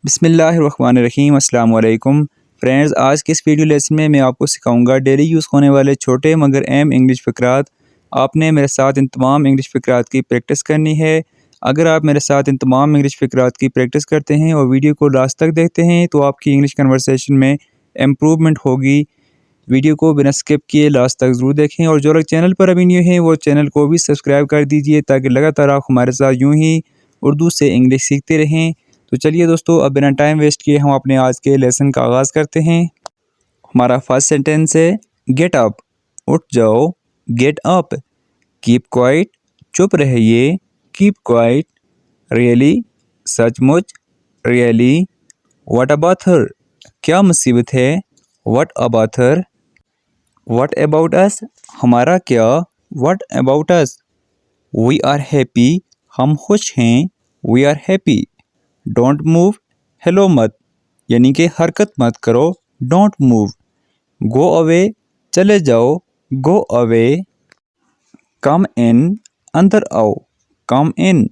بسم اللہ الرحمن الرحیم۔ السلام علیکم فرینڈز، آج کے اس ویڈیو لیسن میں آپ کو سکھاؤں گا ڈیلی یوز ہونے والے چھوٹے مگر اہم انگلش فقرات۔ آپ نے میرے ساتھ ان تمام انگلش فقرات کی پریکٹس کرنی ہے۔ اگر آپ میرے ساتھ ان تمام انگلش فقرات کی پریکٹس کرتے ہیں اور ویڈیو کو لاسٹ تک دیکھتے ہیں تو آپ کی انگلش کنورسیشن میں امپروومنٹ ہوگی۔ ویڈیو کو بنا اسکپ کیے لاسٹ تک ضرور دیکھیں، اور جو لوگ چینل پر ابھی نیو ہیں وہ چینل کو بھی سبسکرائب کر دیجئے تاکہ لگاتار آپ ہمارے ساتھ یوں ہی اردو سے انگلش سیکھتے رہیں۔ تو چلیے دوستو، اب بنا ٹائم ویسٹ کیے ہم اپنے آج کے لیسن کا آغاز کرتے ہیں۔ ہمارا فرسٹ سینٹینس ہے گیٹ اپ، اٹھ جاؤ، گیٹ اپ۔ کیپ کوائٹ، چپ رہیے، کیپ کوائٹ۔ ریئلی، سچ مچ، ریئلی۔ واٹ اباؤٹ ہر، کیا مصیبت ہے، what about her. What about us, ہمارا کیا، what about us. We are happy, ہم خوش ہیں، we are happy. Don't move, ہلو مت، یعنی کہ حرکت مت کرو، ڈونٹ موو۔ گو اوے، چلے جاؤ، گو اوے۔ کم ان، اندر آؤ، کم ان۔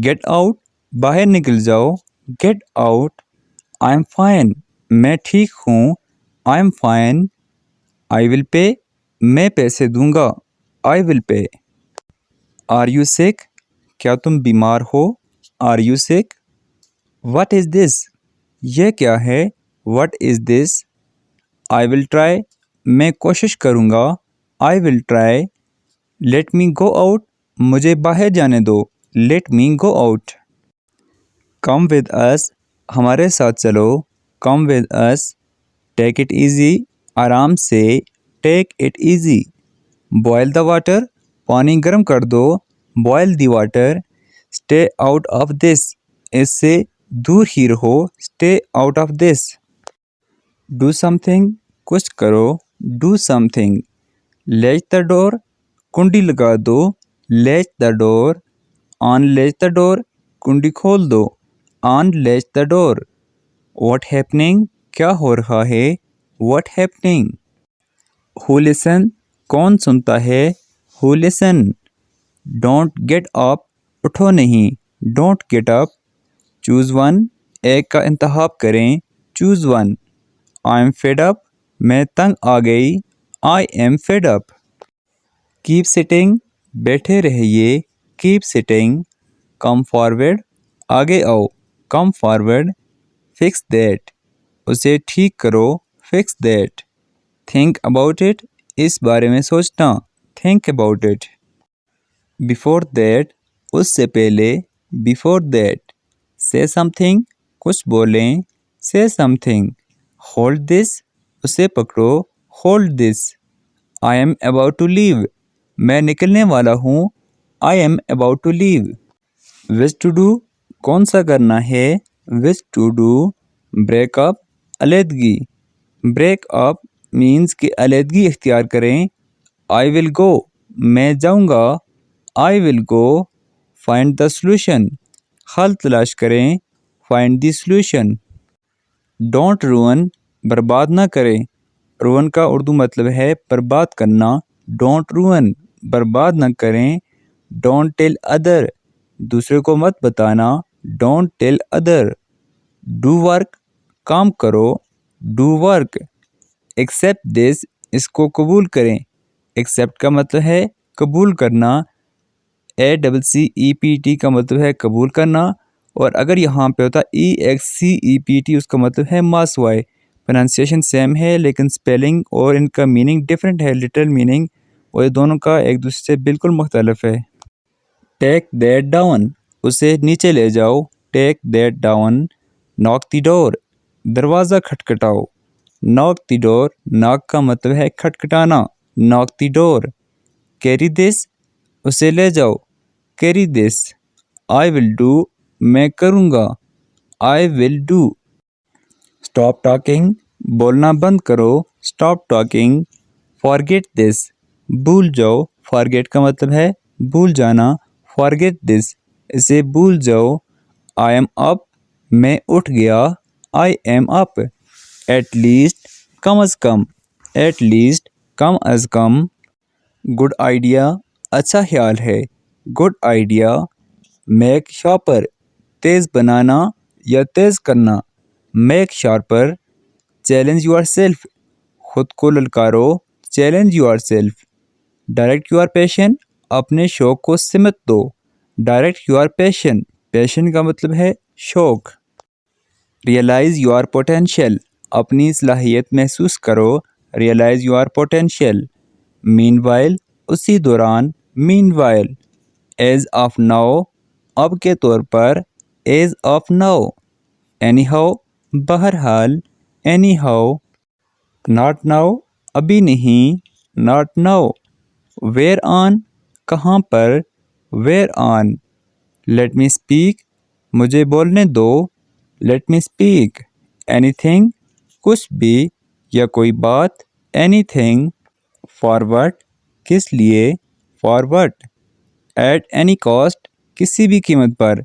گیٹ آؤٹ، باہر نکل جاؤ، get out. I am fine, میں ٹھیک ہوں، آئی ایم فائن۔ آئی ول پے، میں پیسے دوں گا، I will pay. Are you سک، کیا تم بیمار ہو، آر یو سک۔ واٹ از دس، یہ کیا ہے، what is this. I will try, میں کوشش کروں گا، I will try. Let me go out, مجھے باہر جانے دو، let me go out. Come with us, ہمارے ساتھ چلو، come with us. Take it easy, آرام سے، take it easy. Boil the water, پانی گرم کر دو، boil the water. Stay out of this, اس سے دور ہی رہو، stay out of this. Do something, کچھ کرو، do something. Latch the door, کنڈی لگا دو، latch the door. On latch the door, کنڈی کھول دو، on latch the door. What happening, کیا ہو رہا ہے، واٹ ہیپننگ۔ ہو لسن، کون سنتا ہے، ہو لسن۔ ڈونٹ گیٹ اپ، اٹھو نہیں، don't get up. Choose one, ایک کا انتخاب کریں، choose one. I am fed up, میں تنگ آ گئی، I am fed up. Keep sitting, بیٹھے رہیے، کیپ سٹنگ۔ کم فارورڈ، آگے آؤ، کم فارورڈ۔ فکس دیٹ، اسے ٹھیک کرو، fix that. Think about it, اس بارے میں سوچنا، think about it. Before that, اس سے پہلے، بیفور دیٹ۔ say something، کچھ بولیں، say something۔ hold this، اسے پکڑو، hold this۔ I am about to leave، میں نکلنے والا ہوں، I am about to leave۔ wish to do، کون سا کرنا ہے، wish to do۔ break up، علیحدگی۔ break up means کہ علیحدگی اختیار کریں۔ I will go، میں جاؤں گا، I will go۔ find the solution، حل تلاش کریں، find the solution۔ don't ruin، برباد نہ کریں۔ ruin کا اردو مطلب ہے برباد کرنا، don't ruin، برباد نہ کریں۔ don't tell other، دوسرے کو مت بتانا، don't tell other۔ do work، کام کرو، do work۔ accept this، اس کو قبول کریں۔ accept کا مطلب ہے قبول کرنا، ACCEPT کا مطلب ہے قبول کرنا، اور اگر یہاں پہ ہوتا EXCEPT اس کا مطلب ہے ماسوائے۔ پرننسیشن سیم ہے لیکن سپیلنگ اور ان کا میننگ ڈیفرنٹ ہے، لٹرل میننگ، اور یہ دونوں کا ایک دوسرے سے بالکل مختلف ہے۔ ٹیک دیٹ ڈاؤن، اسے نیچے لے جاؤ، ٹیک دیٹ ڈاؤن۔ knock دی ڈور، دروازہ کھٹکھٹاؤ، knock دی ڈور۔ knock کا مطلب ہے کھٹکھٹانا، knock the door. carry this، اسے لے جاؤ، carry this۔ I will do، میں کروں گا، I will do۔ stop talking، بولنا بند کرو، stop talking۔ forget this، بھول جاؤ، forget کا مطلب ہے بھول جانا، forget this، اسے بھول جاؤ۔ I am up، میں اٹھ گیا، I am up۔ at least، کم از کم، at least، کم از کم۔ good idea، اچھا خیال ہے، good idea۔ make sharper، تیز بنانا، یا تیز کرنا. Make sharper, challenge yourself, خود کو للکارو, challenge yourself. Direct your passion, اپنے شوق کو سمت دو. ڈائریکٹ یور پیشن, پیشن کا مطلب ہے شوق. ریئلائز یور پوٹینشیل, اپنی صلاحیت محسوس کرو. Realise your potential. Meanwhile, اسی دوران. Meanwhile. As of now, اب کے طور پر. As of now. Anyhow, بہرحال. Anyhow. ناٹ ناؤ, ابھی نہیں. Not now. ویئر آن, کہاں پر. Where on. Let me speak, مجھے بولنے دو. Let me speak. Anything, کچھ بھی یا کوئی بات. Any thing. فارورڈ, کس لیے. فارورڈ. ایٹ اینی کاسٹ, کسی بھی قیمت پر.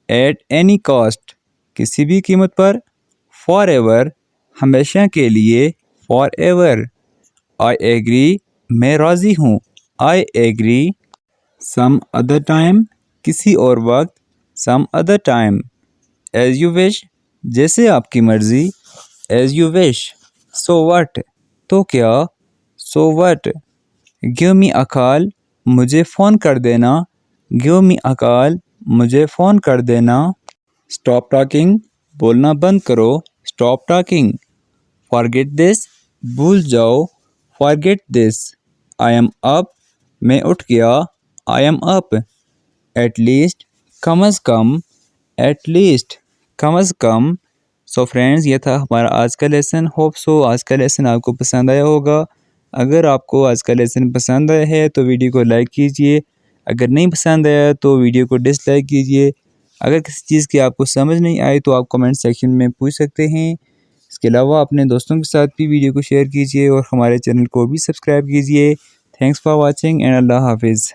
ایٹ اینی کاسٹ, کسی بھی قیمت پر. فار ایور, ہمیشہ کے لیے. For ever. آئی ایگری, میں راضی ہوں. I agree. Some other time, کسی اور وقت. Some other time. As you wish, جیسے آپ کی مرضی. As you wish. So what, تو کیا. So what. گیو می اے کال, مجھے فون کر دینا. گیو می اے کال, مجھے فون کر دینا. اسٹاپ ٹاکنگ, بولنا بند کرو. Stop talking. فارگیٹ دس, بھول جاؤ. Forget this. آئی ایم اپ, میں اٹھ گیا. I am up. At least, کم از کم. ایٹ لیسٹ, کم از کم. سو فرینڈز, یہ تھا ہمارا آج کا لیسن. ہوپ سو آج کا لیسن آپ کو پسند آیا ہوگا. اگر آپ کو آج کا لیسن پسند آیا ہے تو ویڈیو کو لائک کیجئے. اگر نہیں پسند آیا تو ویڈیو کو ڈس لائک کیجئے. اگر کسی چیز کی آپ کو سمجھ نہیں آئی تو آپ کمنٹ سیکشن میں پوچھ سکتے ہیں. اس کے علاوہ اپنے دوستوں کے ساتھ بھی ویڈیو کو شیئر کیجئے اور ہمارے چینل کو بھی سبسکرائب کیجئے. تھینکس فار واچنگ اینڈ اللہ حافظ.